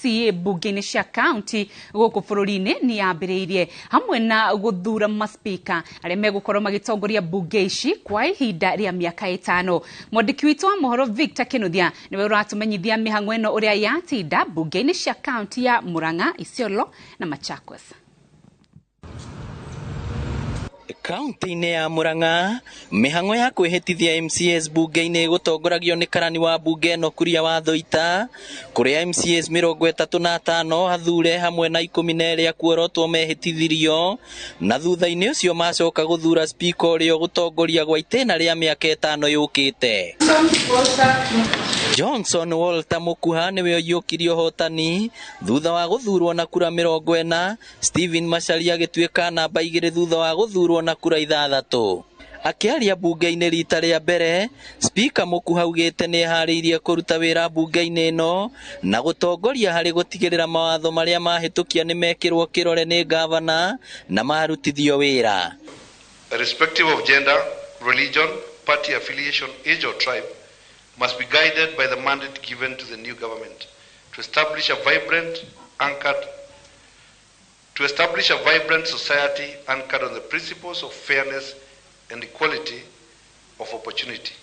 MCA bunge-inĩ cia county gũkũ bũrũri-inĩ nĩ yambĩrĩirie hamwe na gũthura maspika arĩa megũkorwo magĩtongoria bunge ici kwa ihinda rĩa mĩaka 5. Mwandĩki witũ wa mohoro Victor Kinuthia nĩwe ũratũmenyithia mĩhang'o ĩno ũrĩa yatinda bunge-inĩ cia county ya Murang'a, Isiolo na Machakos. Kaunti-inĩ ya Murang'a, mĩhang'o ya kwĩhĩtithia MCAs bunge-inĩ gũtongoragio nĩ karani wa bunge ĩno Kuria wa Thũita, kũrĩa MCAs 35 athure hamwe na 12 kuorotwo mehĩtithirio, na thutha-inĩ ũcio macoka gũthura speaker ũrĩa gũtongoria gwa itĩna rĩa mĩaka 5 yũkĩte. Johnson Walter Mũkuha nĩwe ũiyũkirie ũhotani thutha wa gũthurwo na kura 40, Stephen Macharia agĩtuĩka namba 2 thutha wa gũthurwo na kura 6. Akĩaria bunge-inĩ rita rĩa mbere, Speaker Mũkuha augĩte nĩ eharĩirie kũruta wĩra bunge-inĩ ĩno na gũtongoria harĩ gũtigĩrĩra mawatho marĩa mahĩtũkia nĩ mekĩrwo kĩrore nĩ gavana na marutithio wĩra. Irrespective of gender, religion, party affiliation, age or tribe, must be guided by the mandate given to the new government to establish a vibrant society anchored on the principles of fairness and equality of opportunity.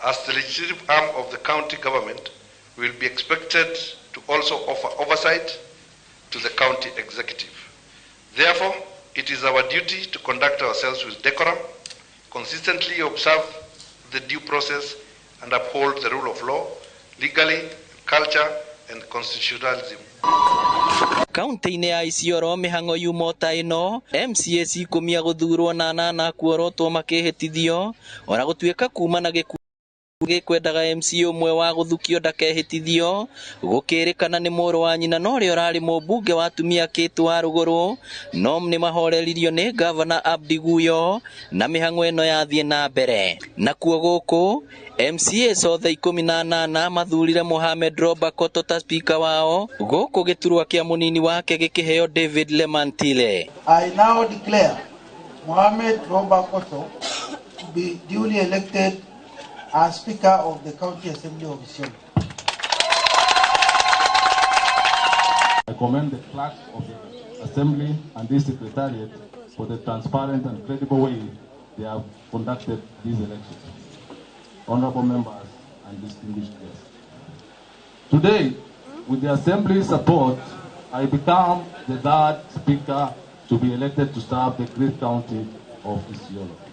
As the legislative arm of the county government, we will be expected to also offer oversight to the county executive. Therefore, it is our duty to conduct ourselves with decorum, consistently observe the due process, and uphold the rule of law, legally, culture, and constitutionalism. Kaunti-inĩ ya Isiolo mĩhang'o yuma ta ĩno, MCAs 10 gũthurwo na 8 kuorotwo makĩhĩtithio, ona gũtuĩka kuma na gĩkwendaga MCA ũmwe wa gũthukio ndakehĩtithio, gũkĩrĩkana nĩ mũrũ wa nyina na ũrĩa ũrarĩ mũmbunge wa atumia Kĩtũ wa Rũgũrũ, no nĩ mahoreririo nĩ gavana Abdi Guyo na mĩhang'o ĩno yathiĩ na mbere. Nakuo gũkũ MCAs othe 18 mathurire Mohamed Roba Koto ta speaker wao, gũkũ gĩturwa kĩa mũnini wake gĩkĩheo David Lemantile. I now declare Mohamed Roba Koto to be duly elected as Speaker of the County Assembly of Isiolo. I commend the clerks of the Assembly and this Secretariat for the transparent and credible way they have conducted these elections. Honorable members and distinguished guests. Today, with the Assembly's support, I become the 3rd Speaker to be elected to serve the great county of Isiolo.